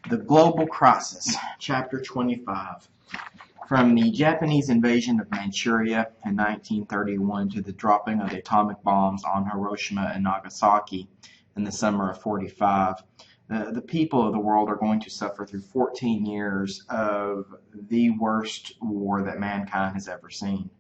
The Global Crisis, Chapter 25. From the Japanese invasion of Manchuria in 1931 to the dropping of the atomic bombs on Hiroshima and Nagasaki in the summer of 45, the people of the world are going to suffer through 14 years of the worst war that mankind has ever seen.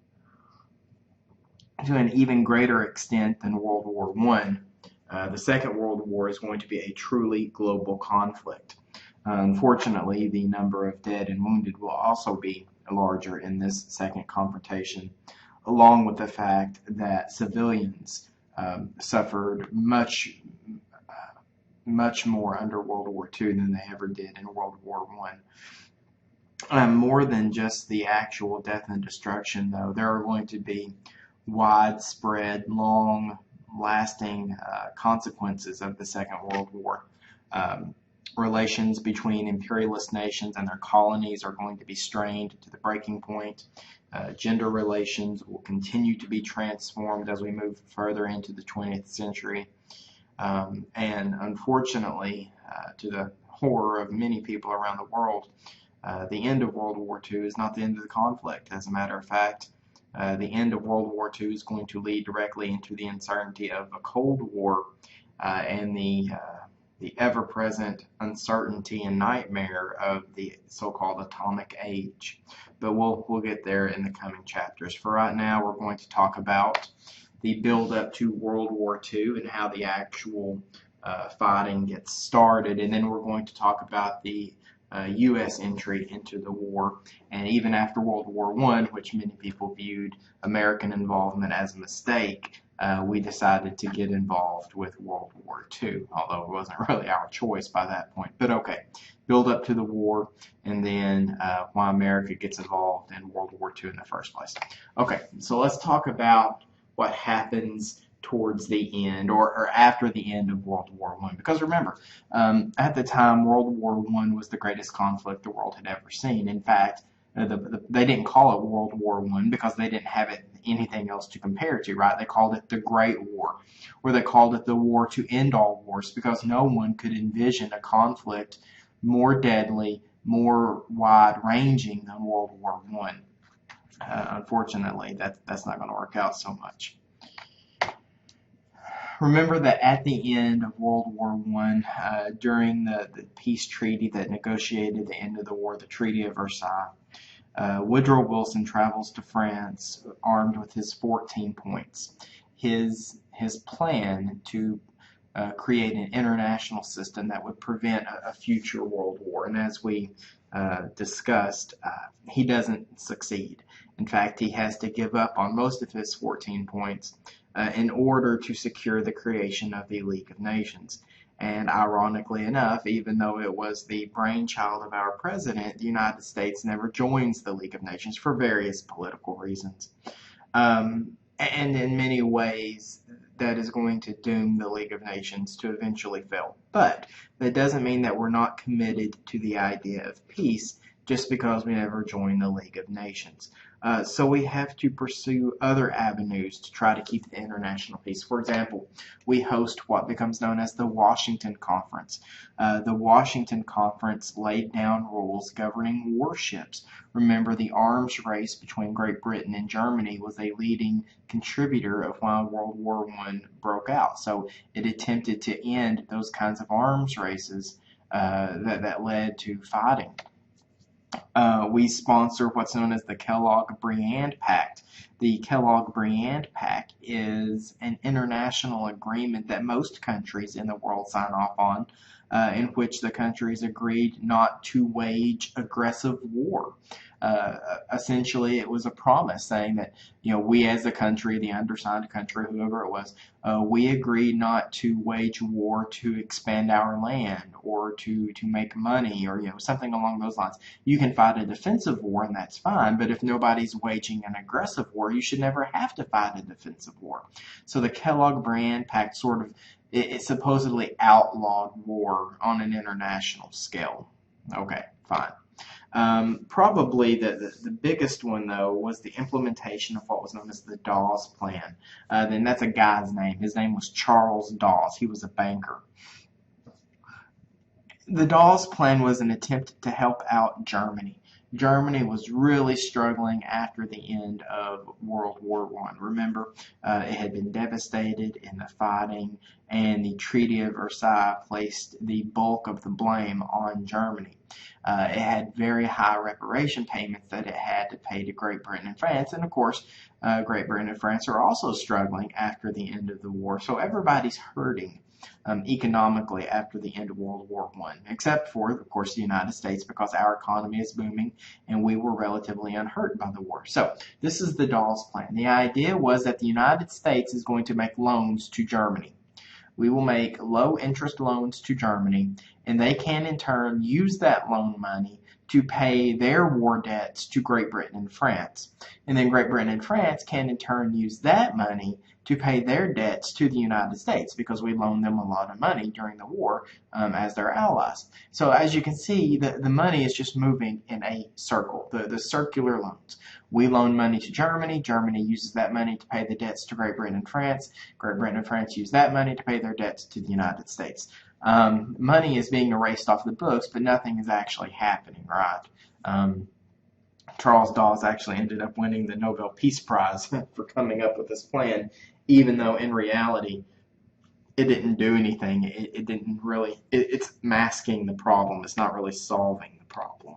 To an even greater extent than World War I, the Second World War is going to be a truly global conflict. Unfortunately, the number of dead and wounded will also be larger in this second confrontation, along with the fact that civilians suffered much more under World War II than they ever did in World War I. More than just the actual death and destruction, though, there are going to be widespread, long-lasting consequences of the Second World War. Relations between imperialist nations and their colonies are going to be strained to the breaking point. Gender relations will continue to be transformed as we move further into the 20th century. And unfortunately, to the horror of many people around the world, the end of World War II is not the end of the conflict. As a matter of fact, the end of World War II is going to lead directly into the uncertainty of a Cold War and the ever-present uncertainty and nightmare of the so-called atomic age. But we'll get there in the coming chapters. For right now, we're going to talk about the build-up to World War II and how the actual fighting gets started, and then we're going to talk about the U.S. entry into the war, and even after World War I, which many people viewed American involvement as a mistake, we decided to get involved with World War II, although it wasn't really our choice by that point. But okay, build up to the war, and then why America gets involved in World War II in the first place. Okay, so let's talk about what happens towards the end or after the end of World War I. Because remember, at the time, World War I was the greatest conflict the world had ever seen. In fact, they didn't call it World War I because they didn't have anything else to compare to, right? They called it the Great War, or they called it the war to end all wars, because no one could envision a conflict more deadly, more wide-ranging than World War I. Unfortunately, that's not going to work out so much. Remember that at the end of World War I, during the peace treaty that negotiated the end of the war, the Treaty of Versailles, Woodrow Wilson travels to France armed with his 14 points. His plan to create an international system that would prevent a future world war. And as we discussed, he doesn't succeed. In fact, he has to give up on most of his 14 points in order to secure the creation of the League of Nations. And ironically enough, even though it was the brainchild of our president, the United States never joins the League of Nations for various political reasons. And in many ways, that is going to doom the League of Nations to eventually fail. But that doesn't mean that we're not committed to the idea of peace just because we never join the League of Nations. So we have to pursue other avenues to try to keep the international peace. For example, we host what becomes known as the Washington Conference. The Washington Conference laid down rules governing warships. Remember, the arms race between Great Britain and Germany was a leading contributor of why World War I broke out. So it attempted to end those kinds of arms races that led to fighting. We sponsor what's known as the Kellogg-Briand Pact. The Kellogg-Briand Pact is an international agreement that most countries in the world sign off on, in which the countries agreed not to wage aggressive war. Essentially, it was a promise saying that, we as a country, the undersigned country, whoever it was, we agreed not to wage war to expand our land or to make money or, something along those lines. You can fight a defensive war and that's fine, but if nobody's waging an aggressive war, you should never have to fight a defensive war. So the Kellogg-Briand Pact it supposedly outlawed war on an international scale. Okay, fine. Probably the biggest one, though, was the implementation of what was known as the Dawes Plan. Then that's a guy's name. His name was Charles Dawes. He was a banker. The Dawes Plan was an attempt to help out Germany. Germany was really struggling after the end of World War I. Remember, it had been devastated in the fighting, and the Treaty of Versailles placed the bulk of the blame on Germany. It had very high reparation payments that it had to pay to Great Britain and France, and of course, Great Britain and France are also struggling after the end of the war, so everybody's hurting. Economically after the end of World War I, except for, of course, the United States, because our economy is booming and we were relatively unhurt by the war. So this is the Dawes Plan. The idea was that the United States is going to make loans to Germany. We will make low interest loans to Germany, and they can in turn use that loan money to pay their war debts to Great Britain and France. And then Great Britain and France can in turn use that money to pay their debts to the United States, because we loaned them a lot of money during the war as their allies. So as you can see, the money is just moving in a circle, the circular loans. We loan money to Germany. Germany uses that money to pay the debts to Great Britain and France. Great Britain and France use that money to pay their debts to the United States. Money is being erased off the books, but nothing is actually happening, right? Charles Dawes actually ended up winning the Nobel Peace Prize for coming up with this plan, even though in reality it didn't do anything. It didn't really, it's masking the problem. It's not really solving the problem.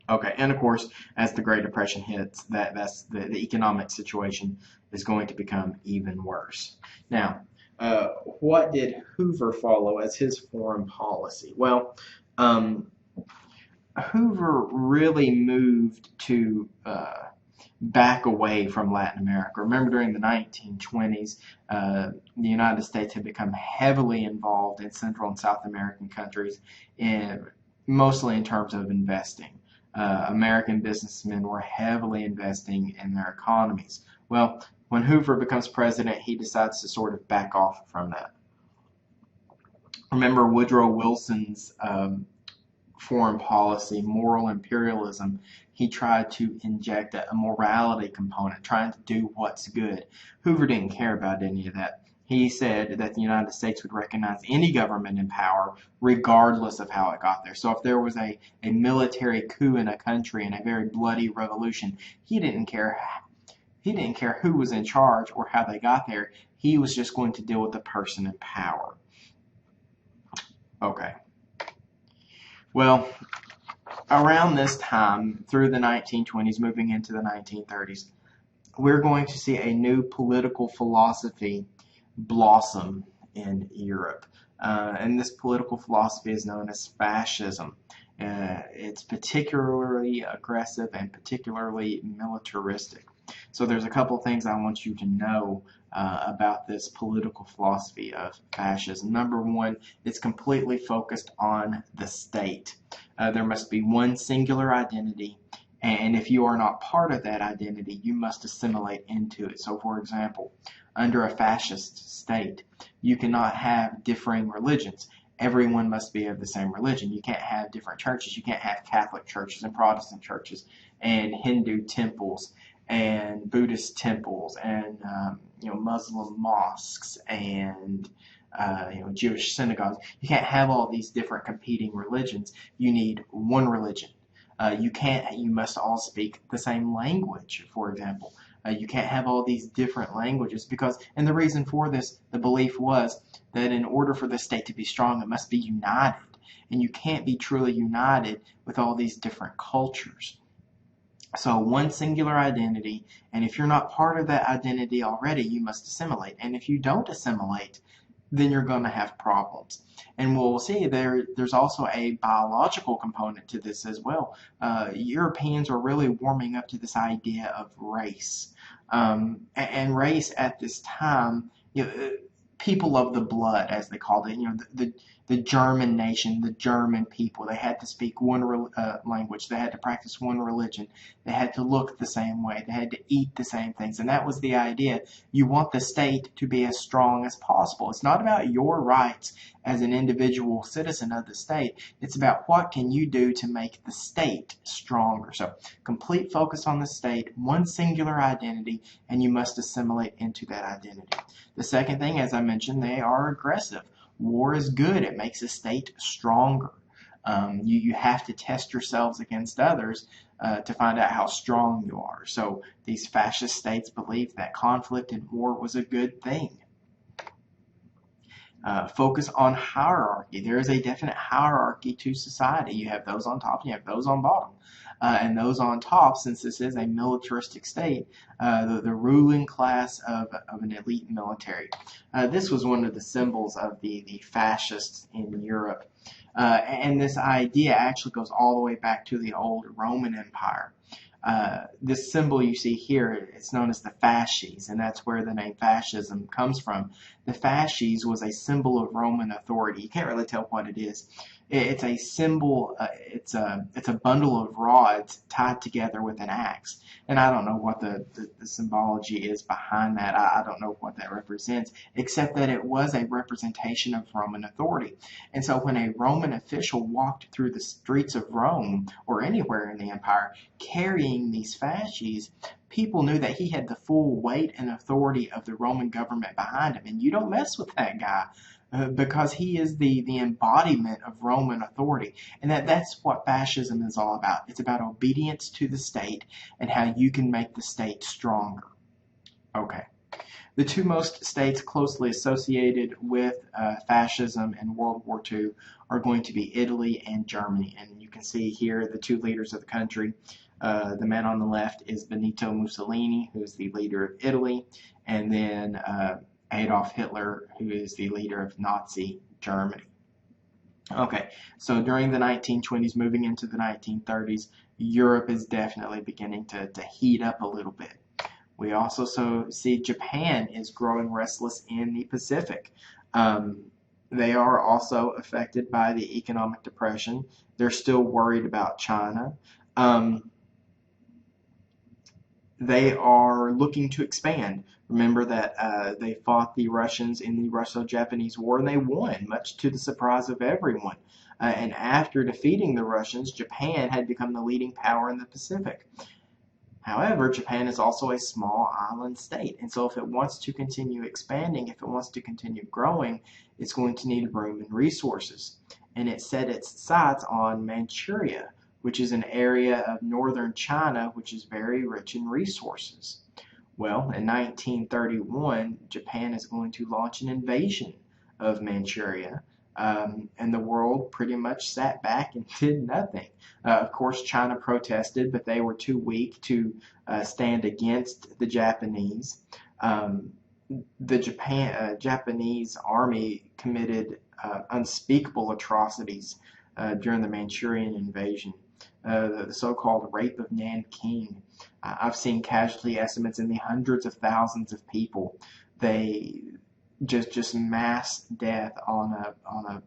Okay, and of course, as the Great Depression hits, that's the economic situation is going to become even worse. Now, what did Hoover follow as his foreign policy? Well, Hoover really moved to back away from Latin America. Remember, during the 1920s, the United States had become heavily involved in Central and South American countries, mostly in terms of investing. American businessmen were heavily investing in their economies. Well, when Hoover becomes president, he decides to sort of back off from that. Remember Woodrow Wilson's foreign policy, moral imperialism. He tried to inject a morality component, trying to do what's good. Hoover didn't care about any of that. He said that the United States would recognize any government in power regardless of how it got there. So if there was a military coup in a country and a very bloody revolution, he didn't care. He didn't care who was in charge or how they got there. He was just going to deal with the person in power. Okay. Well, around this time, through the 1920s, moving into the 1930s, we're going to see a new political philosophy blossom in Europe. And this political philosophy is known as fascism. It's particularly aggressive and particularly militaristic. So there's a couple things I want you to know about this political philosophy of fascism. Number one, it's completely focused on the state. There must be one singular identity, and if you are not part of that identity, you must assimilate into it. So for example, under a fascist state, you cannot have differing religions. Everyone must be of the same religion. You can't have different churches. You can't have Catholic churches and Protestant churches and Hindu temples and Buddhist temples and Muslim mosques and Jewish synagogues. You can't have all these different competing religions. You need one religion. You must all speak the same language, for example. You can't have all these different languages because, and the reason for this, the belief was that in order for the state to be strong, it must be united. And you can't be truly united with all these different cultures. So one singular identity, and if you're not part of that identity already, you must assimilate. And if you don't assimilate, then you're going to have problems. And we'll see there's also a biological component to this as well. Europeans are really warming up to this idea of race. And race at this time, people of the blood, as they called it, the German nation, the German people, they had to speak one language, they had to practice one religion, they had to look the same way, they had to eat the same things, and that was the idea. You want the state to be as strong as possible. It's not about your rights as an individual citizen of the state, it's about what can you do to make the state stronger. So complete focus on the state, one singular identity, and you must assimilate into that identity. The second thing, as I mentioned, they are aggressive. War is good. It makes a state stronger. You have to test yourselves against others to find out how strong you are. So these fascist states believed that conflict and war was a good thing. Focus on hierarchy. There is a definite hierarchy to society. You have those on top, and you have those on bottom. And those on top, since this is a militaristic state, the ruling class of an elite military. This was one of the symbols of the fascists in Europe. And this idea actually goes all the way back to the old Roman Empire. This symbol you see here, it's known as the fasces, and that's where the name fascism comes from. The fasces was a symbol of Roman authority. You can't really tell what it is. It's a symbol, it's a bundle of rods tied together with an axe. And I don't know what the symbology is behind that. I don't know what that represents, except that it was a representation of Roman authority. And so when a Roman official walked through the streets of Rome, or anywhere in the empire, carrying these fasces, people knew that he had the full weight and authority of the Roman government behind him. And you don't mess with that guy. Because he is the embodiment of Roman authority. And that's what fascism is all about. It's about obedience to the state and how you can make the state stronger. Okay. The two most states closely associated with fascism in World War II are going to be Italy and Germany. And you can see here the two leaders of the country. The man on the left is Benito Mussolini, who is the leader of Italy, and then Adolf Hitler, who is the leader of Nazi Germany. Okay, so during the 1920s, moving into the 1930s, Europe is definitely beginning to heat up a little bit. We also see Japan is growing restless in the Pacific. They are also affected by the economic depression. They're still worried about China. They are looking to expand. Remember that they fought the Russians in the Russo-Japanese War, and they won, much to the surprise of everyone. And after defeating the Russians, Japan had become the leading power in the Pacific. However, Japan is also a small island state, and so if it wants to continue expanding, if it wants to continue growing, it's going to need room and resources. And it set its sights on Manchuria, which is an area of northern China which is very rich in resources. Well, in 1931, Japan is going to launch an invasion of Manchuria, and the world pretty much sat back and did nothing. Of course, China protested, but they were too weak to stand against the Japanese. The Japanese army committed unspeakable atrocities during the Manchurian invasion. The so-called rape of Nanking. I've seen casualty estimates in the hundreds of thousands of people. They just mass death on a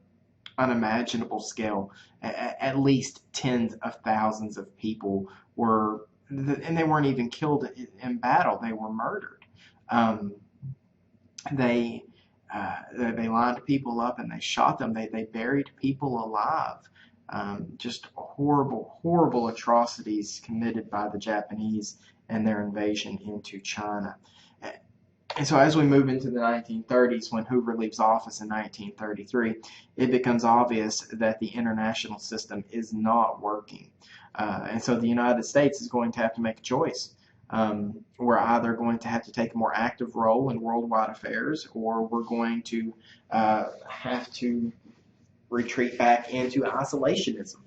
unimaginable scale. At least tens of thousands of people were, and they weren't even killed in battle. They were murdered. They lined people up and they shot them. They buried people alive. Just horrible atrocities committed by the Japanese and their invasion into China. And so as we move into the 1930s, when Hoover leaves office in 1933, it becomes obvious that the international system is not working. And so the United States is going to have to make a choice. We're either going to have to take a more active role in worldwide affairs, or we're going to have to retreat back into isolationism.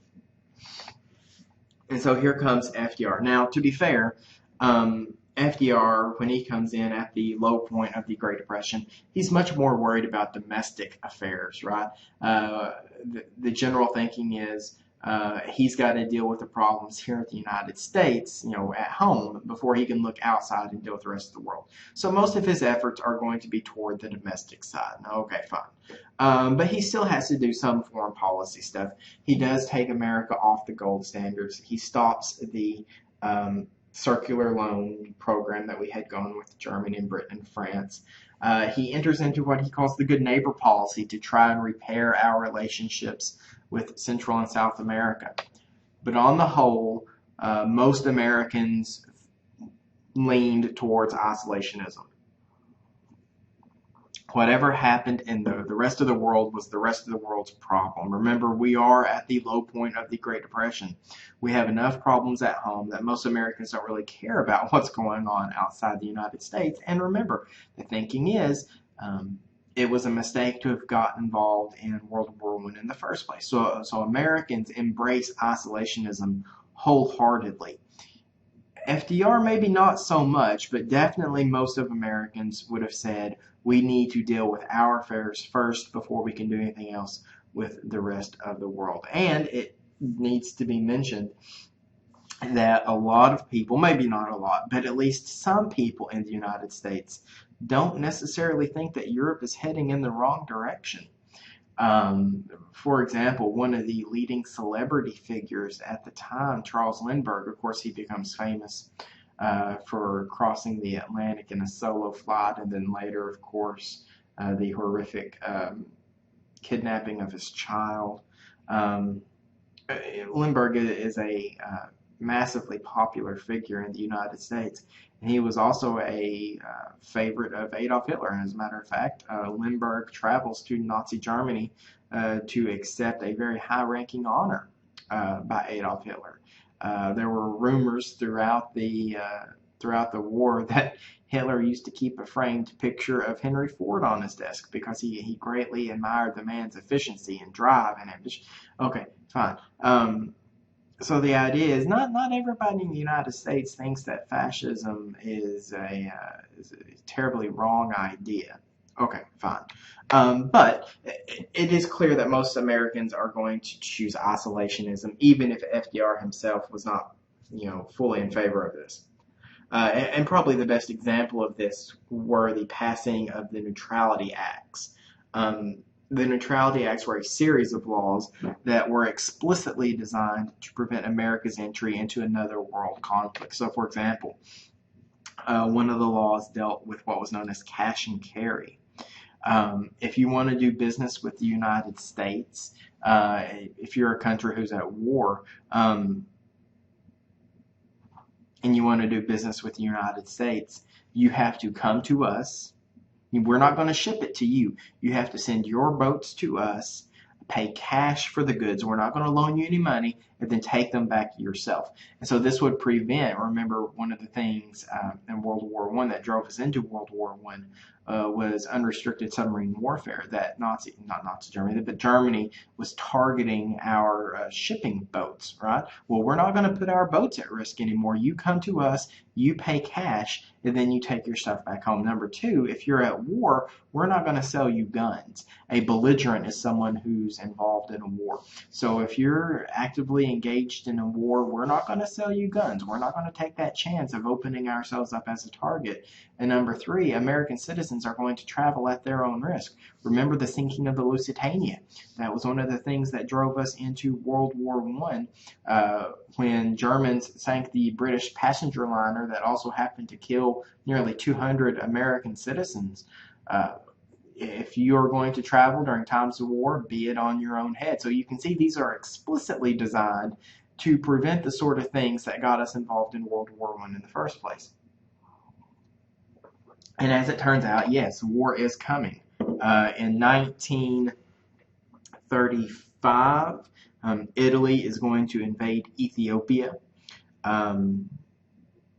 And so here comes FDR. Now, to be fair, FDR, when he comes in at the low point of the Great Depression, he's much more worried about domestic affairs, right? The general thinking is he's got to deal with the problems here in the United States, at home, before he can look outside and deal with the rest of the world. So most of his efforts are going to be toward the domestic side. Okay, fine. But he still has to do some foreign policy stuff. He does take America off the gold standards. He stops the circular loan program that we had going with Germany and Britain and France. He enters into what he calls the good neighbor policy to try and repair our relationships with Central and South America. But on the whole, most Americans leaned towards isolationism. Whatever happened in the rest of the world was the rest of the world's problem. Remember, we are at the low point of the Great Depression. We have enough problems at home that most Americans don't really care about what's going on outside the United States. And remember, the thinking is it was a mistake to have gotten involved in World War I in the first place. So Americans embrace isolationism wholeheartedly. FDR maybe not so much, but definitely most of Americans would have said we need to deal with our affairs first before we can do anything else with the rest of the world. And it needs to be mentioned that a lot of people, maybe not a lot, but at least some people in the United States don't necessarily think that Europe is heading in the wrong direction. For example, one of the leading celebrity figures at the time, Charles Lindbergh, of course, he becomes famous for crossing the Atlantic in a solo flight, and then later, of course, the horrific kidnapping of his child. Lindbergh is a massively popular figure in the United States, and he was also a favorite of Adolf Hitler. And as a matter of fact, Lindbergh travels to Nazi Germany to accept a very high-ranking honor by Adolf Hitler. There were rumors throughout the war that Hitler used to keep a framed picture of Henry Ford on his desk because he greatly admired the man's efficiency and drive and ambition. Okay, fine. So the idea is not everybody in the United States thinks that fascism is a terribly wrong idea. Okay, fine. But it is clear that most Americans are going to choose isolationism, even if FDR himself was not, fully in favor of this. And probably the best example of this were the passing of the Neutrality Acts. The Neutrality Acts were a series of laws that were explicitly designed to prevent America's entry into another world conflict. So, for example, one of the laws dealt with what was known as cash and carry. If you want to do business with the United States, if you're a country who's at war, and you want to do business with the United States, you have to come to us. We're not going to ship it to you. You have to send your boats to us, pay cash for the goods. We're not going to loan you any money, and then take them back yourself. And so this would prevent, remember, one of the things in World War I that drove us into World War I was unrestricted submarine warfare, that not Nazi Germany, but Germany was targeting our shipping boats, right? Well, we're not going to put our boats at risk anymore. You come to us, you pay cash, and then you take your stuff back home. Number two, if you're at war, we're not going to sell you guns. A belligerent is someone who's involved in a war. So if you're actively engaged in a war, we're not going to sell you guns. We're not going to take that chance of opening ourselves up as a target. And number three, American citizens are going to travel at their own risk. Remember the sinking of the Lusitania. That was one of the things that drove us into World War I when Germans sank the British passenger liner that also happened to kill nearly 200 American citizens. If you are going to travel during times of war, be it on your own head. So you can see these are explicitly designed to prevent the sort of things that got us involved in World War I in the first place. And as it turns out, yes, war is coming. In 1935, Italy is going to invade Ethiopia,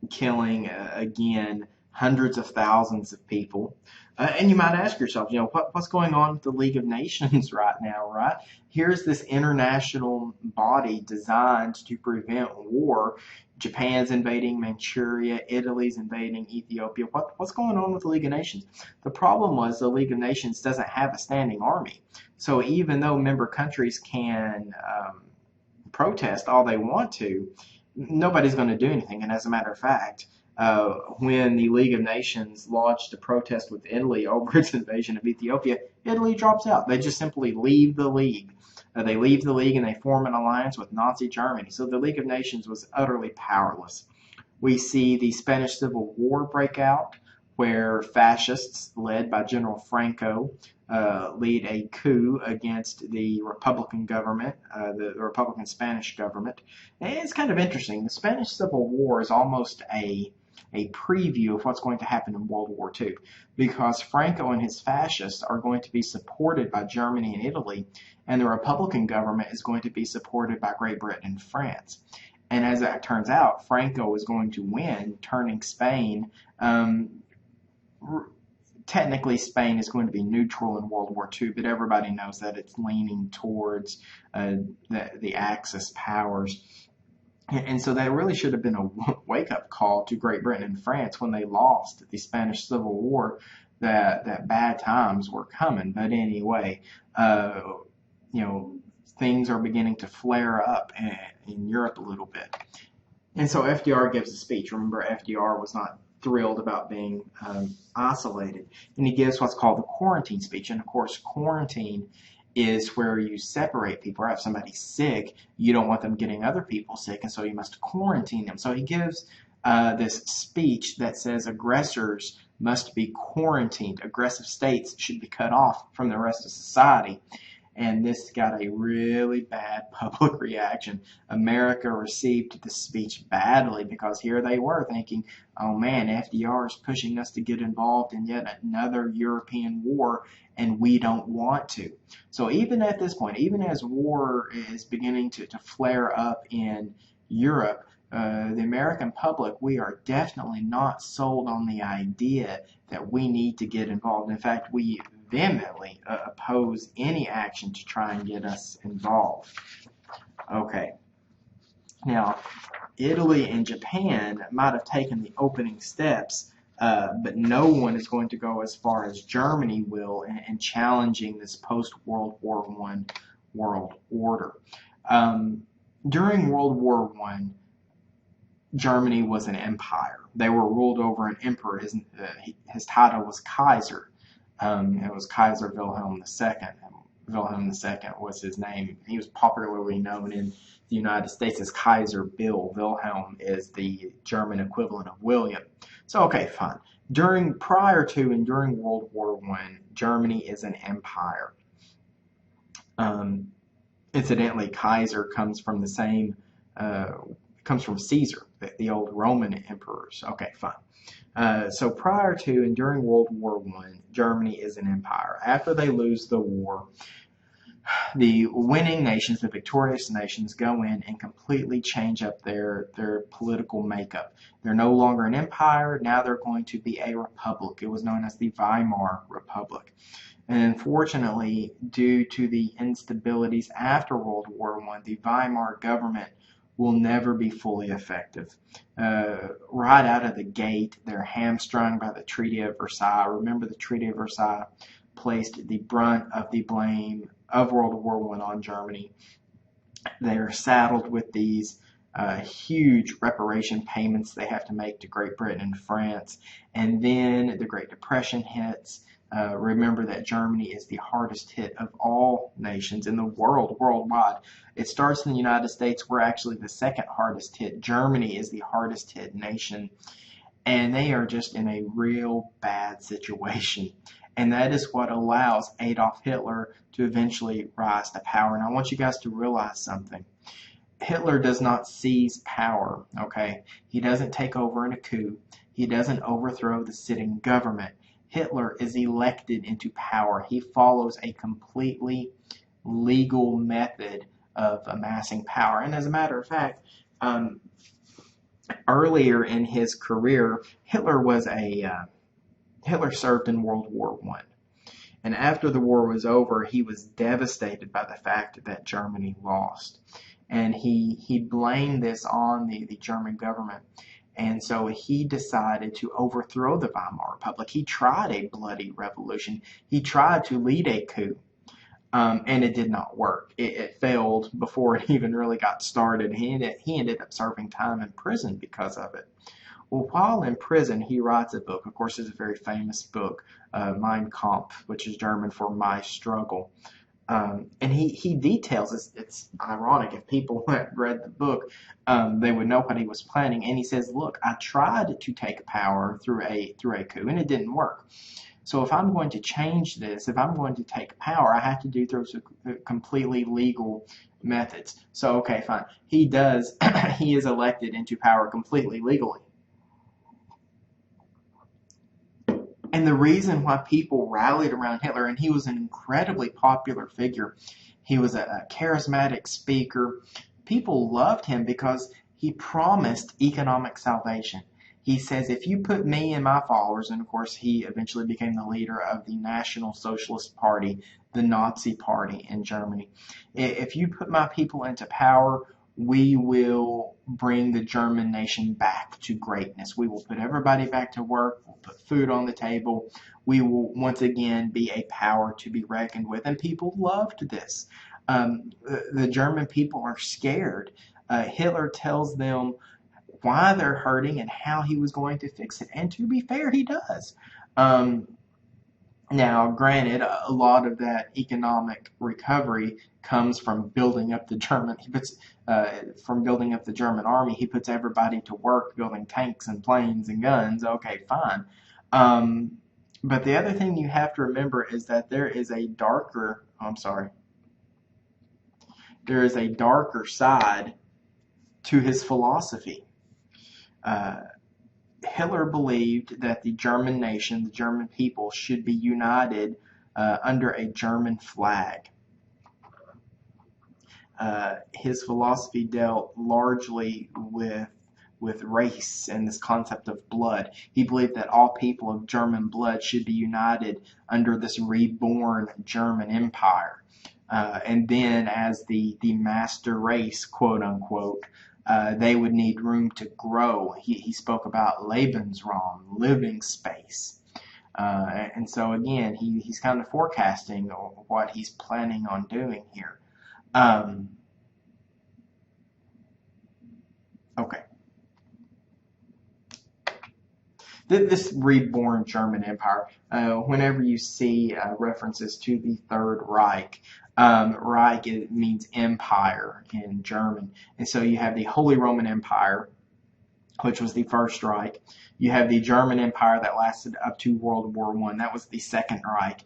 killing, again, hundreds of thousands of people. And you might ask yourself, what's going on with the League of Nations right now, right? Here's this international body designed to prevent war. Japan's invading Manchuria, Italy's invading Ethiopia. What's going on with the League of Nations? The problem was the League of Nations doesn't have a standing army. So even though member countries can protest all they want to, nobody's going to do anything. And as a matter of fact, when the League of Nations launched a protest with Italy over its invasion of Ethiopia, Italy drops out. They just simply leave the League. They leave the League and they form an alliance with Nazi Germany. So the League of Nations was utterly powerless. We see the Spanish Civil War break out, where fascists led by General Franco lead a coup against the Republican government, the Republican Spanish government. And it's kind of interesting. The Spanish Civil War is almost a a preview of what's going to happen in World War II, because Franco and his fascists are going to be supported by Germany and Italy, and the Republican government is going to be supported by Great Britain and France. And as it turns out, Franco is going to win, turning Spain. Technically, Spain is going to be neutral in World War II, but everybody knows that it's leaning towards the Axis powers. And so that really should have been a wake-up call to Great Britain and France when they lost the Spanish Civil War, that bad times were coming. But anyway, things are beginning to flare up in Europe a little bit. And so FDR gives a speech. Remember, FDR was not thrilled about being isolated. And he gives what's called the quarantine speech. And of course, quarantine is where you separate people. Or if somebody's sick, you don't want them getting other people sick, and so you must quarantine them. So he gives this speech that says aggressors must be quarantined. Aggressive states should be cut off from the rest of society. And this got a really bad public reaction. America received the speech badly because here they were thinking, oh man, FDR is pushing us to get involved in yet another European war, and we don't want to. So even at this point, even as war is beginning to flare up in Europe, the American public, we are definitely not sold on the idea that we need to get involved. In fact, we vehemently oppose any action to try and get us involved. Okay. Now, Italy and Japan might have taken the opening steps, but no one is going to go as far as Germany will in challenging this post-World War I world order. During World War I, Germany was an empire. They were ruled over an emperor. His title was Kaiser. It was Kaiser Wilhelm II. Wilhelm II was his name. He was popularly known in the United States as Kaiser Bill. Wilhelm is the German equivalent of William. So, okay, fine. Prior to and during World War I, Germany is an empire. Incidentally, Kaiser comes from the same, comes from Caesar, the old Roman emperors. Okay, fine. So prior to and during World War I, Germany is an empire. After they lose the war, the winning nations, the victorious nations, go in and completely change up their political makeup. They're no longer an empire. Now they're going to be a republic. It was known as the Weimar Republic. And unfortunately, due to the instabilities after World War I, the Weimar government will never be fully effective. Right out of the gate, they're hamstrung by the Treaty of Versailles. Remember, the Treaty of Versailles placed the brunt of the blame of World War I on Germany. They're saddled with these huge reparation payments they have to make to Great Britain and France. And then the Great Depression hits. Remember that Germany is the hardest hit of all nations in the world, worldwide. It starts in the United States. We're actually the second hardest hit. Germany is the hardest hit nation. And they are just in a real bad situation. And that is what allows Adolf Hitler to eventually rise to power. And I want you guys to realize something. Hitler does not seize power, okay? He doesn't take over in a coup. He doesn't overthrow the sitting government. Hitler is elected into power. He follows a completely legal method of amassing power. And as a matter of fact, earlier in his career, Hitler served in World War I. And after the war was over, he was devastated by the fact that Germany lost. And he blamed this on the German government. And so he decided to overthrow the Weimar Republic. He tried a bloody revolution. He tried to lead a coup, and it did not work. It failed before it even really got started. He ended up serving time in prison because of it. Well, while in prison, he writes a book. Of course, it's a very famous book, Mein Kampf, which is German for My Struggle. And he details, it's ironic, if people had read the book, they would know what he was planning. And he says, look, I tried to take power through a coup, and it didn't work. So if I'm going to change this, if I'm going to take power, I have to do through completely legal methods. So, okay, fine. He is elected into power completely legally. And the reason why people rallied around Hitler, and he was an incredibly popular figure, he was a charismatic speaker. People loved him because he promised economic salvation. He says, if you put me and my followers, and of course he eventually became the leader of the National Socialist Party, the Nazi Party in Germany. If you put my people into power, we will bring the German nation back to greatness. We will put everybody back to work. We'll put food on the table. We will once again be a power to be reckoned with. And people loved this. The German people are scared. Hitler tells them why they're hurting and how he was going to fix it. And to be fair, he does. Now, granted, a lot of that economic recovery comes from building up the German. From building up the German army. He puts everybody to work building tanks and planes and guns. Okay, fine. But the other thing you have to remember is that there is a darker. There is a darker side to his philosophy. Hitler believed that the German nation, the German people, should be united under a German flag. His philosophy dealt largely with race and this concept of blood. He believed that all people of German blood should be united under this reborn German empire. And then as the master race, quote unquote, they would need room to grow. He spoke about Lebensraum, living space. And so again, he's kind of forecasting what he's planning on doing here. Okay. This reborn German Empire, whenever you see references to the Third Reich, Reich, it means empire in German. And so you have the Holy Roman Empire, which was the First Reich. You have the German Empire that lasted up to World War I. That was the Second Reich.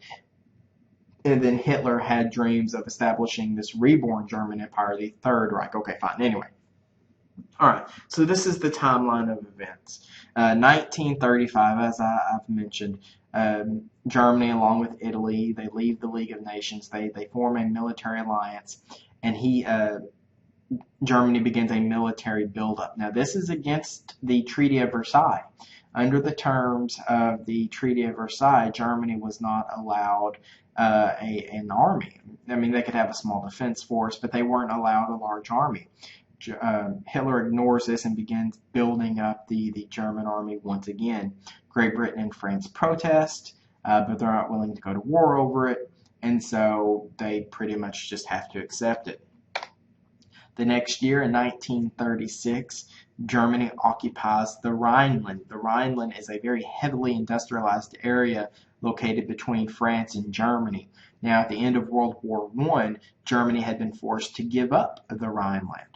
And then Hitler had dreams of establishing this reborn German Empire, the Third Reich. Okay, fine. Anyway. All right. So this is the timeline of events. 1935, as I've mentioned, Germany, along with Italy, they leave the League of Nations. They form a military alliance, and Germany begins a military buildup. Now, this is against the Treaty of Versailles. Under the terms of the Treaty of Versailles, Germany was not allowed an army. I mean, they could have a small defense force, but they weren't allowed a large army. Hitler ignores this and begins building up the German army once again. Great Britain and France protest, but they're not willing to go to war over it, and so they pretty much just have to accept it. The next year, in 1936, Germany occupies the Rhineland. The Rhineland is a very heavily industrialized area located between France and Germany. Now, at the end of World War I, Germany had been forced to give up the Rhineland.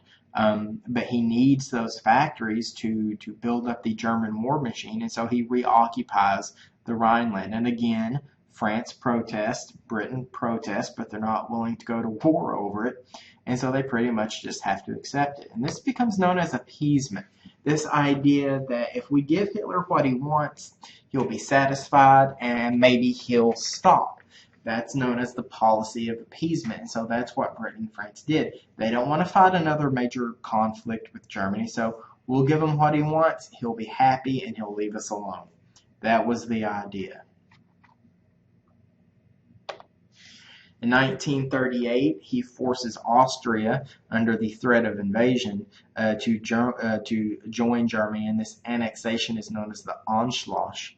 But he needs those factories to build up the German war machine, and so he reoccupies the Rhineland. And again, France protests, Britain protests, but they're not willing to go to war over it, and so they pretty much just have to accept it. And this becomes known as appeasement. This idea that if we give Hitler what he wants, he'll be satisfied and maybe he'll stop. That's known as the policy of appeasement, and so that's what Britain and France did. They don't want to fight another major conflict with Germany, so we'll give him what he wants, he'll be happy, and he'll leave us alone. That was the idea. In 1938, he forces Austria, under the threat of invasion, to join Germany, and this annexation is known as the Anschluss.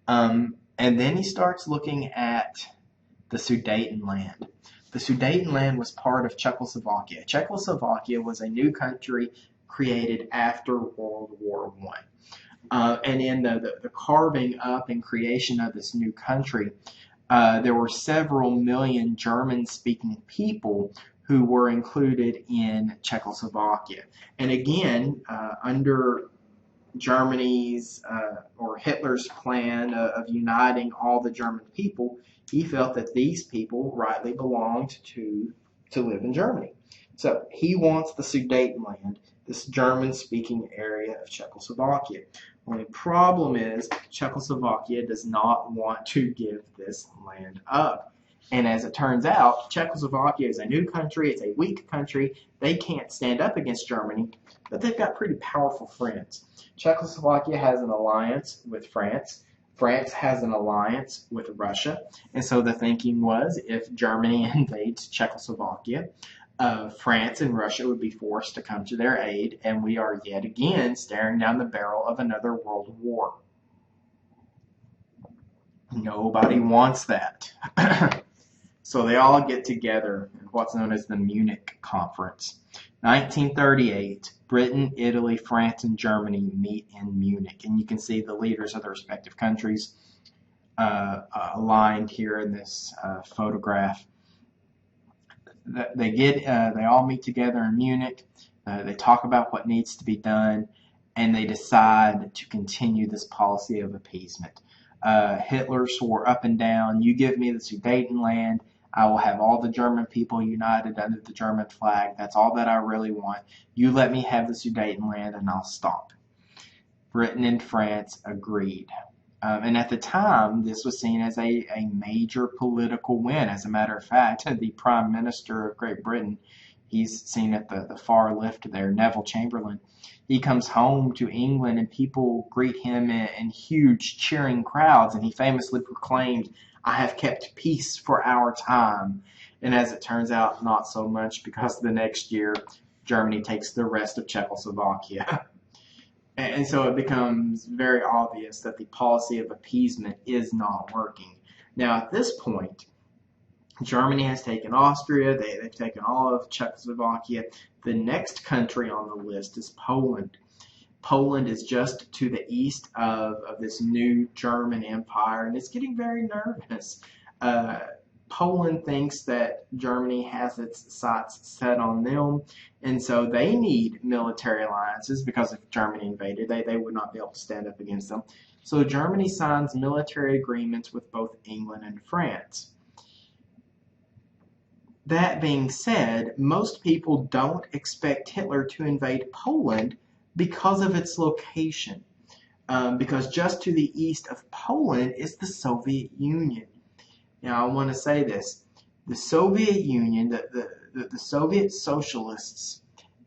And then he starts looking at the Sudetenland. The Sudetenland was part of Czechoslovakia. Czechoslovakia was a new country created after World War I. And in the carving up and creation of this new country, there were several million German-speaking people who were included in Czechoslovakia. And again, under Germany's or Hitler's plan of uniting all the German people, he felt that these people rightly belonged to live in Germany. So he wants the Sudetenland, this German-speaking area of Czechoslovakia. Only problem is Czechoslovakia does not want to give this land up. And as it turns out, Czechoslovakia is a new country, it's a weak country, they can't stand up against Germany, but they've got pretty powerful friends. Czechoslovakia has an alliance with France. France has an alliance with Russia. And so the thinking was if Germany invades Czechoslovakia, France and Russia would be forced to come to their aid, and we are yet again staring down the barrel of another world war. Nobody wants that. So they all get together in what's known as the Munich Conference. 1938, Britain, Italy, France, and Germany meet in Munich. And you can see the leaders of the respective countries aligned here in this photograph. They all meet together in Munich. They talk about what needs to be done, and they decide to continue this policy of appeasement. Hitler swore up and down, "You give me the Sudetenland, I will have all the German people united under the German flag. That's all that I really want. You let me have the Sudetenland, and I'll stop." Britain and France agreed. And at the time, this was seen as a major political win. As a matter of fact, the Prime Minister of Great Britain, he's seen at the far left there, Neville Chamberlain, he comes home to England and people greet him in huge cheering crowds, and he famously proclaimed, "I have kept peace for our time." And as it turns out, not so much, because the next year, Germany takes the rest of Czechoslovakia. And so it becomes very obvious that the policy of appeasement is not working. Now, at this point, Germany has taken Austria, they've taken all of Czechoslovakia. The next country on the list is Poland. Poland is just to the east of this new German empire, and it's getting very nervous. Poland thinks that Germany has its sights set on them, and so they need military alliances, because if Germany invaded, they would not be able to stand up against them. So Germany signs military agreements with both England and France. That being said, most people don't expect Hitler to invade Poland because of its location. Because just to the east of Poland is the Soviet Union. Now, I want to say this. The Soviet Union, the Soviet socialists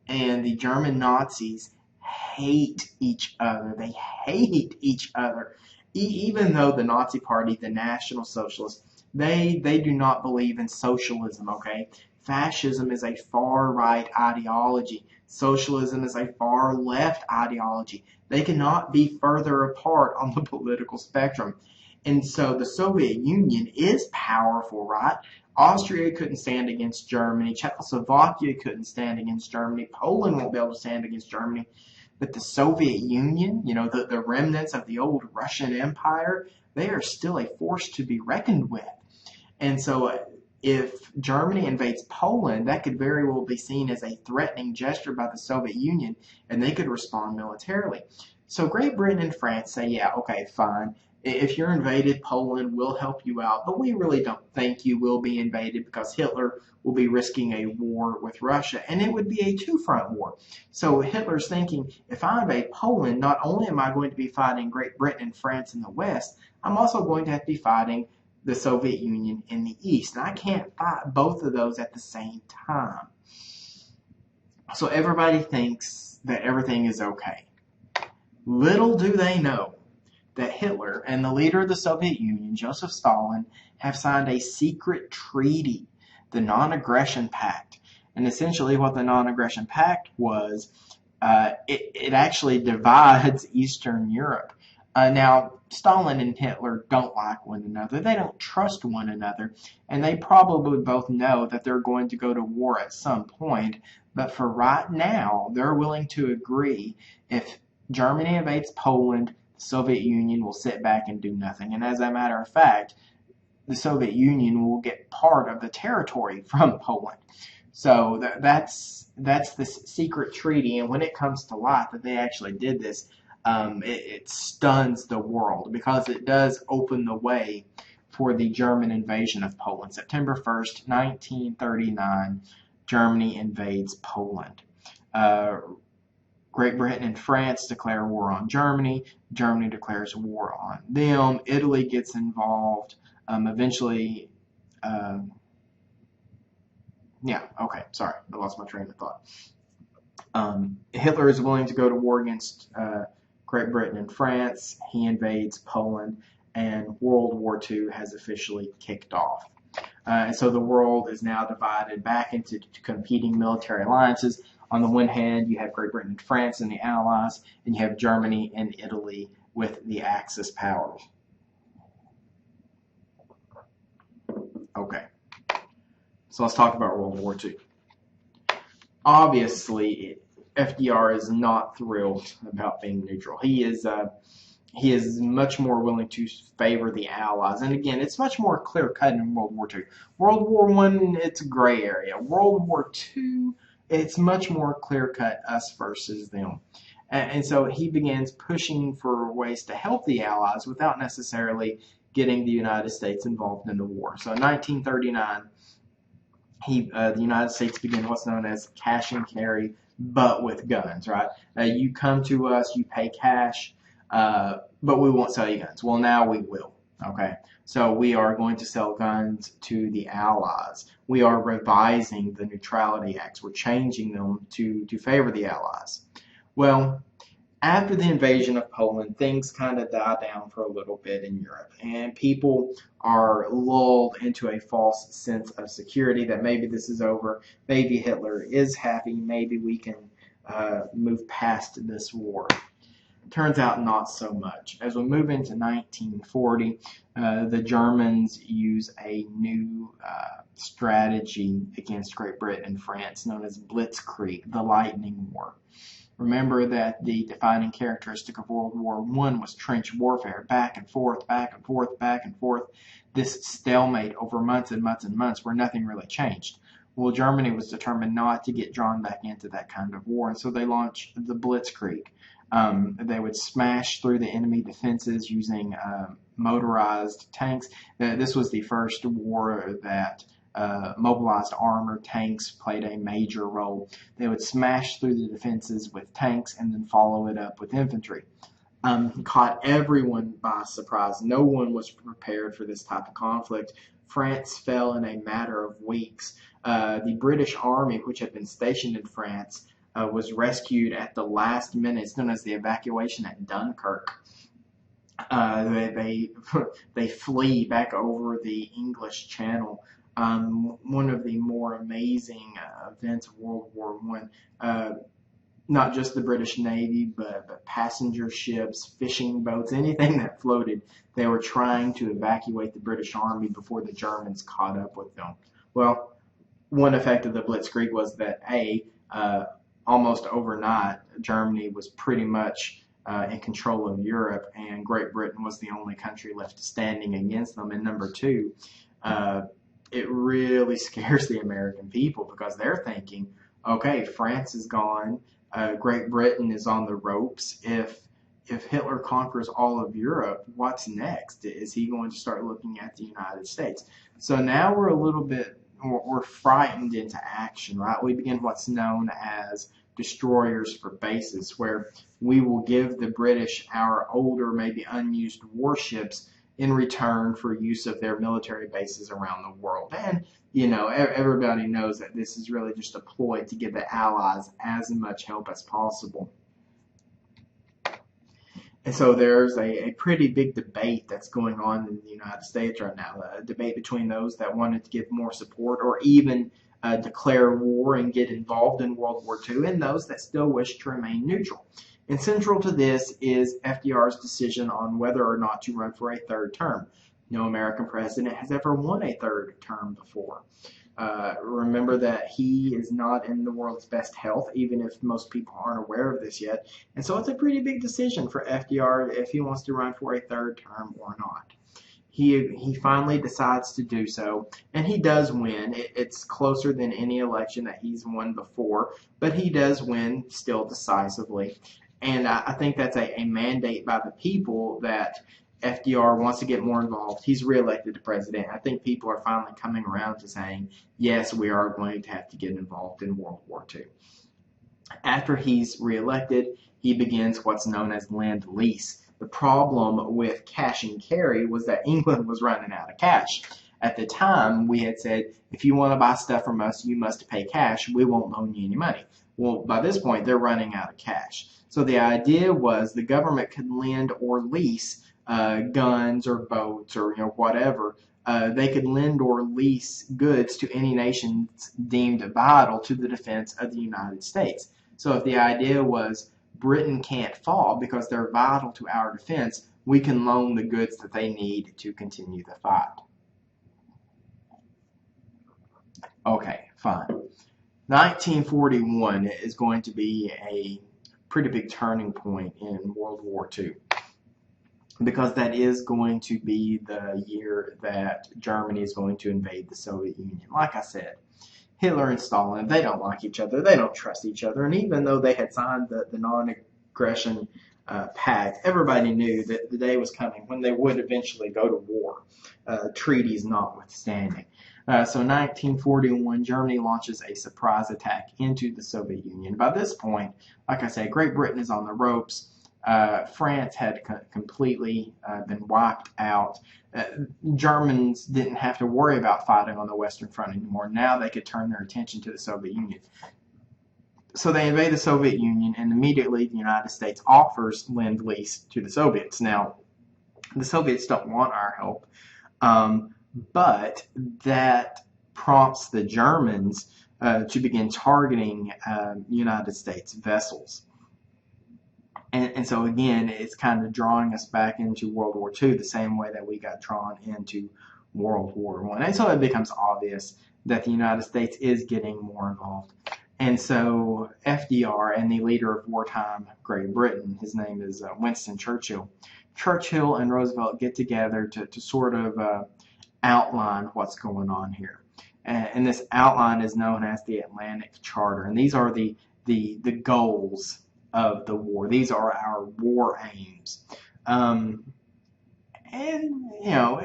and the German Nazis hate each other. They hate each other. Even though the Nazi Party, the National Socialists, they do not believe in socialism, okay? Fascism is a far-right ideology. Socialism is a far-left ideology. They cannot be further apart on the political spectrum. And so the Soviet Union is powerful, right? Austria couldn't stand against Germany. Czechoslovakia couldn't stand against Germany. Poland won't be able to stand against Germany. But the Soviet Union, you know, the remnants of the old Russian Empire, they are still a force to be reckoned with. And so if Germany invades Poland, that could very well be seen as a threatening gesture by the Soviet Union, and they could respond militarily. So Great Britain and France say, yeah, okay, fine. If you're invaded, Poland will help you out, but we really don't think you will be invaded, because Hitler will be risking a war with Russia, and it would be a two-front war. So Hitler's thinking, if I invade Poland, not only am I going to be fighting Great Britain and France in the west, I'm also going to have to be fighting the Soviet Union in the east, and I can't fight both of those at the same time. So everybody thinks that everything is okay. Little do they know that Hitler and the leader of the Soviet Union, Joseph Stalin, have signed a secret treaty, the Non-Aggression Pact. And essentially what the Non-Aggression Pact was, it actually divides Eastern Europe. Now, Stalin and Hitler don't like one another. They don't trust one another. And they probably both know that they're going to go to war at some point. But for right now, they're willing to agree if Germany invades Poland, the Soviet Union will sit back and do nothing. And as a matter of fact, the Soviet Union will get part of the territory from Poland. So that's this secret treaty. And when it comes to light that they actually did this, it stuns the world, because it does open the way for the German invasion of Poland. September 1st, 1939, Germany invades Poland. Great Britain and France declare war on Germany. Germany declares war on them. Italy gets involved. Eventually, yeah, okay, sorry, I lost my train of thought. Hitler is willing to go to war against Great Britain and France. He invades Poland, and World War II has officially kicked off. And so the world is now divided back into competing military alliances. On the one hand, you have Great Britain and France and the Allies, and you have Germany and Italy with the Axis powers. Okay, so let's talk about World War II. Obviously, FDR is not thrilled about being neutral. He is much more willing to favor the Allies. And again, it's much more clear-cut in World War II. World War I, it's a gray area. World War II, it's much more clear-cut, us versus them. And so he begins pushing for ways to help the Allies without necessarily getting the United States involved in the war. So in 1939, the United States began what's known as cash and carry, but with guns, right? You come to us, you pay cash, but we won't sell you guns. Well, now we will, okay? So we are going to sell guns to the Allies. We are revising the Neutrality Acts. We're changing them to favor the Allies. Well, after the invasion of Poland, things kind of die down for a little bit in Europe, and people are lulled into a false sense of security that maybe this is over, maybe Hitler is happy, maybe we can move past this war. Turns out not so much. As we move into 1940, the Germans use a new strategy against Great Britain and France known as blitzkrieg, the lightning war. Remember that the defining characteristic of World War I was trench warfare, back and forth, back and forth, back and forth. This stalemate over months and months and months where nothing really changed. Well, Germany was determined not to get drawn back into that kind of war, and so they launched the blitzkrieg. They would smash through the enemy defenses using motorized tanks. This was the first war that mobilized armor, tanks played a major role. They would smash through the defenses with tanks and then follow it up with infantry. Caught everyone by surprise. No one was prepared for this type of conflict. France fell in a matter of weeks. The British Army, which had been stationed in France, was rescued at the last minute. It's known as the evacuation at Dunkirk. They flee back over the English Channel. One of the more amazing events of World War I. Not just the British Navy, but passenger ships, fishing boats, anything that floated. They were trying to evacuate the British Army before the Germans caught up with them. Well, one effect of the Blitzkrieg was that almost overnight, Germany was pretty much in control of Europe, and Great Britain was the only country left standing against them. And number two, it really scares the American people because they're thinking, okay, France is gone, Great Britain is on the ropes. If Hitler conquers all of Europe, what's next? Is he going to start looking at the United States? So now we're frightened into action, right? We begin what's known as destroyers for bases, where we will give the British our older, maybe unused warships in return for use of their military bases around the world. And, you know, everybody knows that this is really just a ploy to give the Allies as much help as possible. And so there's a pretty big debate that's going on in the United States right now, a debate between those that wanted to give more support or even declare war and get involved in World War II, and those that still wish to remain neutral. And central to this is FDR's decision on whether or not to run for a third term. No American president has ever won a third term before. Remember that he is not in the world's best health, even if most people aren't aware of this yet. And so it's a pretty big decision for FDR if he wants to run for a third term or not. He finally decides to do so, and he does win. It's closer than any election that he's won before, but he does win still decisively. And I think that's a mandate by the people that FDR wants to get more involved. He's reelected to president. I think people are finally coming around to saying, yes, we are going to have to get involved in World War II. After he's reelected, he begins what's known as Lend-Lease. The problem with cash and carry was that England was running out of cash. At the time, we had said, if you want to buy stuff from us, you must pay cash. We won't loan you any money. Well, by this point, they're running out of cash. So the idea was the government could lend or lease guns or boats or whatever. They could lend or lease goods to any nations deemed vital to the defense of the United States. So if the idea was Britain can't fall because they're vital to our defense, we can loan the goods that they need to continue the fight. Okay, fine. 1941 is going to be a pretty big turning point in World War II, because that is going to be the year that Germany is going to invade the Soviet Union. Like I said, Hitler and Stalin, they don't like each other, they don't trust each other, and even though they had signed the non-aggression pact, everybody knew that the day was coming when they would eventually go to war, treaties notwithstanding. So 1941, Germany launches a surprise attack into the Soviet Union. By this point, like I said, Great Britain is on the ropes. France had completely been wiped out. Germans didn't have to worry about fighting on the Western Front anymore. Now they could turn their attention to the Soviet Union. So they invade the Soviet Union, and immediately the United States offers Lend-Lease to the Soviets. Now, the Soviets don't want our help, but that prompts the Germans to begin targeting United States vessels. And so again, it's kind of drawing us back into World War II the same way that we got drawn into World War I. And so it becomes obvious that the United States is getting more involved. And so FDR and the leader of wartime Great Britain, his name is Winston Churchill. Churchill and Roosevelt get together to sort of outline what's going on here. And this outline is known as the Atlantic Charter. And these are the goals of the war. These are our war aims. And,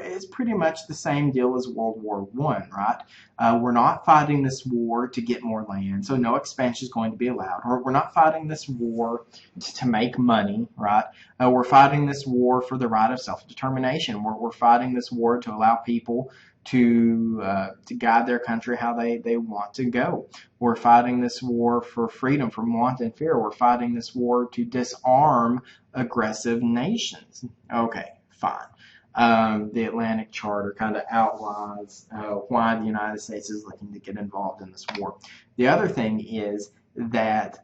it's pretty much the same deal as World War I, right? We're not fighting this war to get more land, so no expansion is going to be allowed. We're not fighting this war to make money, right? We're fighting this war for the right of self-determination. We're fighting this war to allow people to guide their country how they want to go. We're fighting this war for freedom from want and fear. We're fighting this war to disarm aggressive nations. Okay, fine. The Atlantic Charter kind of outlines why the United States is looking to get involved in this war. The other thing is that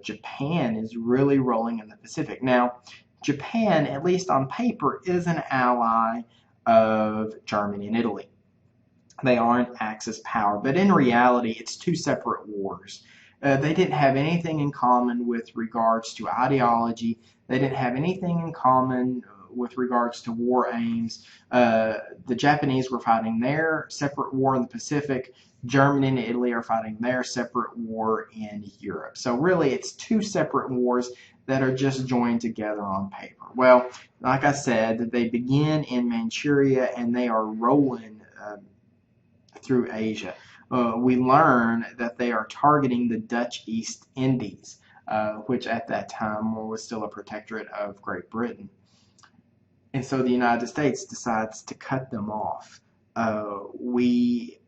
Japan is really rolling in the Pacific. Now, Japan, at least on paper, is an ally of Germany and Italy. They are an Axis power, but in reality, it's two separate wars. They didn't have anything in common with regards to ideology. They didn't have anything in common with regards to war aims. The Japanese were fighting their separate war in the Pacific. Germany and Italy are fighting their separate war in Europe. So really, it's two separate wars that are just joined together on paper. Well, like I said, they begin in Manchuria and they are rolling through Asia. We learn that they are targeting the Dutch East Indies, which at that time was still a protectorate of Great Britain. And so the United States decides to cut them off. We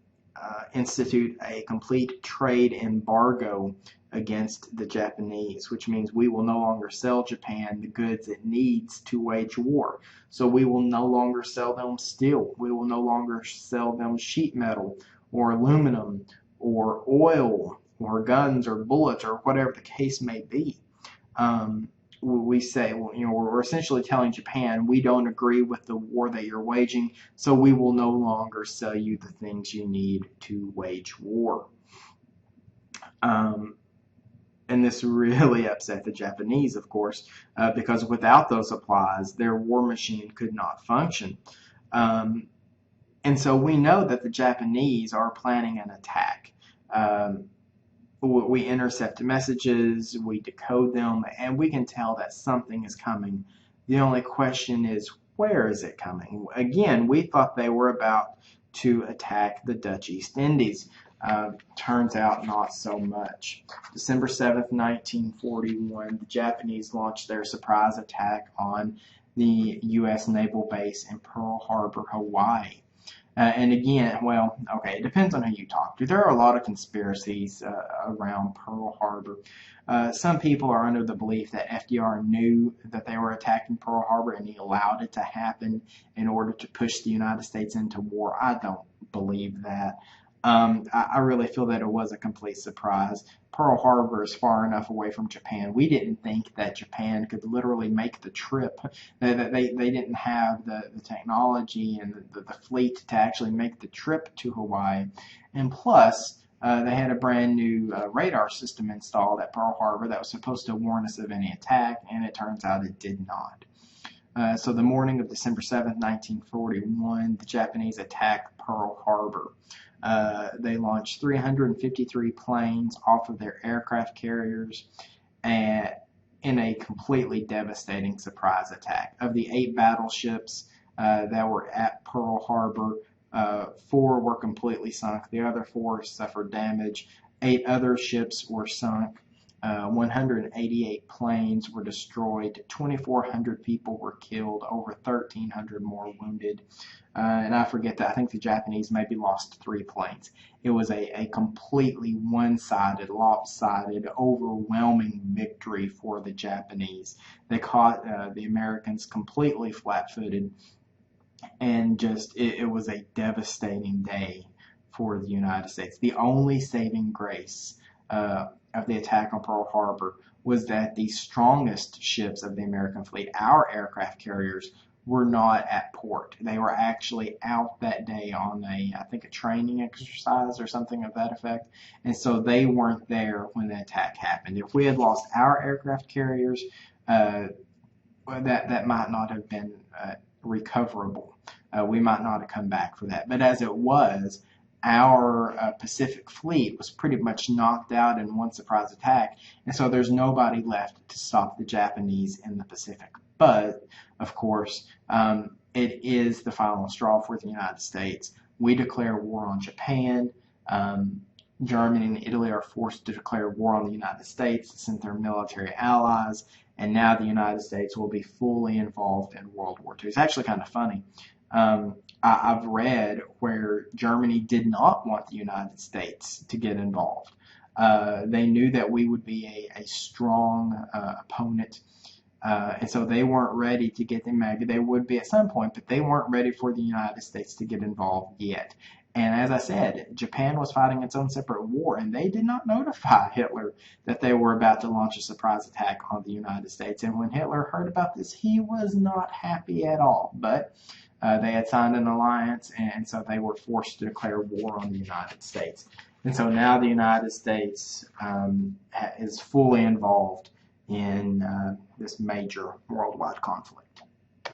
institute a complete trade embargo against the Japanese, which means we will no longer sell Japan the goods it needs to wage war. So we will no longer sell them steel. We will no longer sell them sheet metal or aluminum or oil or guns or bullets or whatever the case may be. We say, we're essentially telling Japan, we don't agree with the war that you're waging, so we will no longer sell you the things you need to wage war. And this really upset the Japanese, of course, because without those supplies, their war machine could not function. And so we know that the Japanese are planning an attack. We intercept messages, we decode them, and we can tell that something is coming. The only question is, where is it coming? Again, we thought they were about to attack the Dutch East Indies. Turns out not so much. December 7th, 1941, the Japanese launched their surprise attack on the U.S. naval base in Pearl Harbor, Hawaii. And again, well, okay, it depends on who you talk to. There are a lot of conspiracies around Pearl Harbor. Some people are under the belief that FDR knew that they were attacking Pearl Harbor and he allowed it to happen in order to push the United States into war. I don't believe that. I really feel that it was a complete surprise. Pearl Harbor is far enough away from Japan. We didn't think that Japan could literally make the trip. They didn't have the technology and the fleet to actually make the trip to Hawaii. And plus, they had a brand new radar system installed at Pearl Harbor that was supposed to warn us of any attack, and it turns out it did not. So the morning of December 7th, 1941, the Japanese attacked Pearl Harbor. They launched 353 planes off of their aircraft carriers in a completely devastating surprise attack. Of the 8 battleships that were at Pearl Harbor, 4 were completely sunk. The other 4 suffered damage. 8 other ships were sunk. 188 planes were destroyed. 2,400 people were killed. Over 1,300 more wounded. And I forget that. I think the Japanese maybe lost 3 planes. It was a completely one-sided, lopsided, overwhelming victory for the Japanese. They caught the Americans completely flat-footed, and just it was a devastating day for the United States. The only saving grace of the attack on Pearl Harbor was that the strongest ships of the American fleet, our aircraft carriers, were not at port. They were actually out that day on I think a training exercise or something of that effect, and so they weren't there when the attack happened. If we had lost our aircraft carriers, that might not have been recoverable. We might not have come back for that. But as it was, our Pacific fleet was pretty much knocked out in one surprise attack, and so there's nobody left to stop the Japanese in the Pacific. But, of course, it is the final straw for the United States. We declare war on Japan. Germany and Italy are forced to declare war on the United States since they're military allies, and now the United States will be fully involved in World War II. It's actually kind of funny. I've read where Germany did not want the United States to get involved. They knew that we would be a strong opponent, and so they weren't ready to get them. Maybe they would be at some point, but they weren't ready for the United States to get involved yet. And as I said, Japan was fighting its own separate war, and they did not notify Hitler that they were about to launch a surprise attack on the United States. And when Hitler heard about this, he was not happy at all. But they had signed an alliance, and so they were forced to declare war on the United States. And so now the United States is fully involved in this major worldwide conflict.